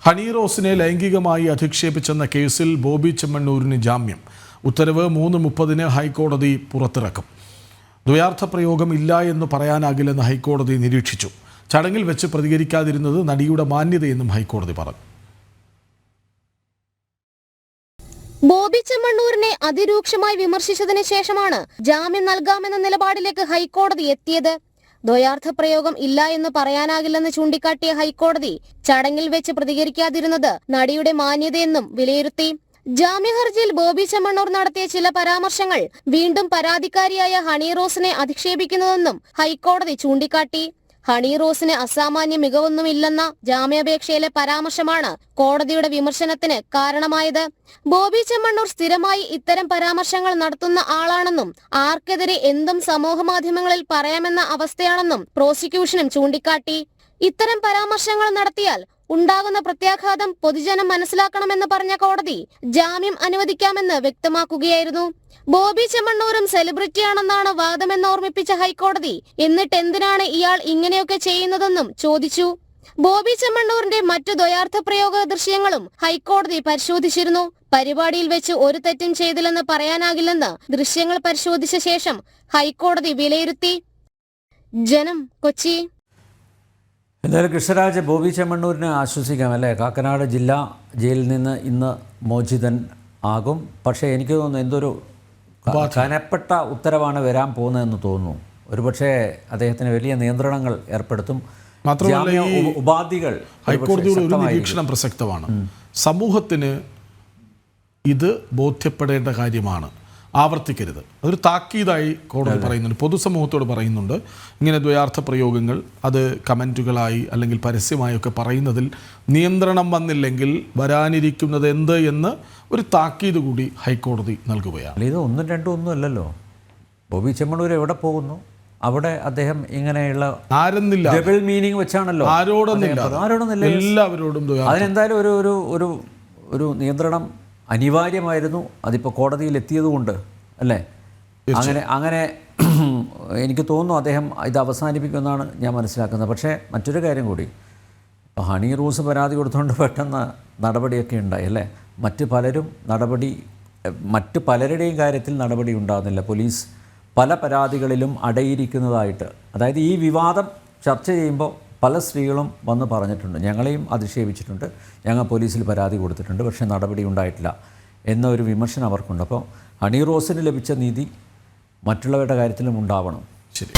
Honey റോസിനെ ലൈംഗികമായി അധിക്ഷേപിച്ചെന്ന കേസിൽ ബോബി ചെമ്മണ്ണൂരിന് ജാമ്യം. ഉത്തരവ് 3:30 ഹൈക്കോടതി പുറത്തിറക്കും. ദ്വയാർത്ഥ പ്രയോഗം ഇല്ല എന്ന് പറയാനാകില്ലെന്ന് ഹൈക്കോടതി നിരീക്ഷിച്ചു. ചടങ്ങിൽ വെച്ച് പ്രതികരിക്കാതിരുന്നത് നടിയുടെ മാന്യതയെന്നും ഹൈക്കോടതി പറഞ്ഞു. ബോബി ചെമ്മണ്ണൂരിനെ അതിരൂക്ഷമായി വിമർശിച്ചതിന് ശേഷമാണ് ജാമ്യം നൽകാമെന്ന നിലപാടിലേക്ക് ഹൈക്കോടതി എത്തിയത്. ദ്വയാർത്ഥ പ്രയോഗം ഇല്ല എന്ന് പറയാനാകില്ലെന്ന് ചൂണ്ടിക്കാട്ടിയ ഹൈക്കോടതി ചടങ്ങിൽ വെച്ച് പ്രതികരിക്കാതിരുന്നത് നടിയുടെ മാന്യതയെന്നും വിലയിരുത്തി. ജാമ്യഹർജിയിൽ ബോബി ചെമ്മണ്ണൂർ നടത്തിയ ചില പരാമർശങ്ങൾ വീണ്ടും പരാതിക്കാരിയായ ഹണി റോസിനെ അധിക്ഷേപിക്കുന്നതെന്നും ഹൈക്കോടതി ചൂണ്ടിക്കാട്ടി. ഹണി റോസിന് അസാമാന്യ മികവൊന്നുമില്ലെന്ന ജാമ്യാപേക്ഷയിലെ പരാമർശമാണ് കോടതിയുടെ വിമർശനത്തിന് കാരണമായത്. ബോബി ചെമ്മണ്ണൂർ സ്ഥിരമായി ഇത്തരം പരാമർശങ്ങൾ നടത്തുന്ന ആളാണെന്നും ആർക്കെതിരെ എന്തും സമൂഹമാധ്യമങ്ങളിൽ പറയാമെന്ന അവസ്ഥയാണെന്നും പ്രോസിക്യൂഷനും ചൂണ്ടിക്കാട്ടി. ഇത്തരം പരാമർശങ്ങൾ നടത്തിയാൽ ഉണ്ടാകുന്ന പ്രത്യാഘാതം പൊതുജനം മനസ്സിലാക്കണമെന്ന് പറഞ്ഞ കോടതി ജാമ്യം അനുവദിക്കാമെന്ന് വ്യക്തമാക്കുകയായിരുന്നു. ബോബി ചെമ്മണ്ണൂരും സെലിബ്രിറ്റിയാണെന്നാണ് വാദമെന്ന് ഓർമ്മിപ്പിച്ച ഹൈക്കോടതി എന്നിട്ട് എന്തിനാണ് ഇയാൾ ഇങ്ങനെയൊക്കെ ചെയ്യുന്നതെന്നും ചോദിച്ചു. ബോബി ചെമ്മണ്ണൂരിന്റെ മറ്റു ദ്വയാർത്ഥ പ്രയോഗ ദൃശ്യങ്ങളും ഹൈക്കോടതി പരിശോധിച്ചിരുന്നു. പരിപാടിയിൽ വെച്ച് ഒരു തെറ്റും ചെയ്തില്ലെന്ന് പറയാനാകില്ലെന്ന് ദൃശ്യങ്ങൾ പരിശോധിച്ച ശേഷം ഹൈക്കോടതി വിലയിരുത്തി. ജനം, കൊച്ചി. എന്തായാലും കൃഷ്ണരാജ്, ബോബി ചെമ്മണ്ണൂരിന് ആശ്വസിക്കാം അല്ലേ? കാക്കനാട് ജില്ലാ ജയിലിൽ നിന്ന് ഇന്ന് മോചിതൻ ആകും. പക്ഷേ എനിക്ക് തോന്നുന്നു എന്തൊരു കനപ്പെട്ട ഉത്തരവാണ് വരാൻ പോകുന്നതെന്ന് തോന്നുന്നു. ഒരുപക്ഷെ അദ്ദേഹത്തിന് വലിയ നിയന്ത്രണങ്ങൾ ഏർപ്പെടുത്തും. മാത്രമല്ല ഉപാധികൾ ഹൈക്കോടതിയുടെ ഒരു നിരീക്ഷണം പ്രസക്തമാണ്. സമൂഹത്തിന് ഇത് ബോധ്യപ്പെടേണ്ട കാര്യമാണ്, ആവർത്തിക്കരുത്. അതൊരു താക്കീതായി കോടതി പറയുന്നുണ്ട്, പൊതുസമൂഹത്തോട് പറയുന്നുണ്ട്. ഇങ്ങനെ ദ്വയാർത്ഥ പ്രയോഗങ്ങൾ അത് കമൻറ്റുകളായി അല്ലെങ്കിൽ പരസ്യമായൊക്കെ പറയുന്നതിൽ നിയന്ത്രണം വന്നില്ലെങ്കിൽ വരാനിരിക്കുന്നത് എന്ത് എന്ന് ഒരു താക്കീത് കൂടി ഹൈക്കോടതി നൽകുകയാണ്. ഇത് 1, 2 ഒന്നും അല്ലല്ലോ. ബോബി ചെമ്മണ്ണൂർ എവിടെ പോകുന്നു അവിടെ അദ്ദേഹം ഇങ്ങനെയുള്ള ആരെന്നില്ല ഡബിൾ മീനിങ് വെച്ചാണല്ലോ ആരോടൊന്നില്ല എല്ലാവരോടും. അതിനെന്തായാലും ഒരു ഒരു നിയന്ത്രണം അനിവാര്യമായിരുന്നു. അതിപ്പോൾ കോടതിയിൽ എത്തിയതുകൊണ്ട് അല്ലേ? അങ്ങനെ എനിക്ക് തോന്നുന്നു അദ്ദേഹം ഇത് അവസാനിപ്പിക്കുമെന്നാണ് ഞാൻ മനസ്സിലാക്കുന്നത്. പക്ഷേ മറ്റൊരു കാര്യം കൂടി, ഹണി റോസ് പരാതി കൊടുത്തുകൊണ്ട് പെട്ടെന്ന് നടപടിയൊക്കെ ഉണ്ടായി അല്ലേ? മറ്റ് പലരുടെയും കാര്യത്തിൽ നടപടി ഉണ്ടാകുന്നില്ല. പോലീസ് പല പരാതികളിലും അടയിരിക്കുന്നതായിട്ട്, അതായത് ഈ വിവാദം ചർച്ച ചെയ്യുമ്പോൾ പല സ്ത്രീകളും വന്ന് പറഞ്ഞിട്ടുണ്ട്, ഞങ്ങളെയും അധിക്ഷേപിച്ചിട്ടുണ്ട്, ഞങ്ങൾ പോലീസിൽ പരാതി കൊടുത്തിട്ടുണ്ട്, പക്ഷേ നടപടി ഉണ്ടായിട്ടില്ല എന്നൊരു വിമർശനം അവർക്കുണ്ട്. അപ്പോൾ ഹണി റോസിന് ലഭിച്ച നീതി മറ്റുള്ളവരുടെ കാര്യത്തിലും ഉണ്ടാവണം. ശരി.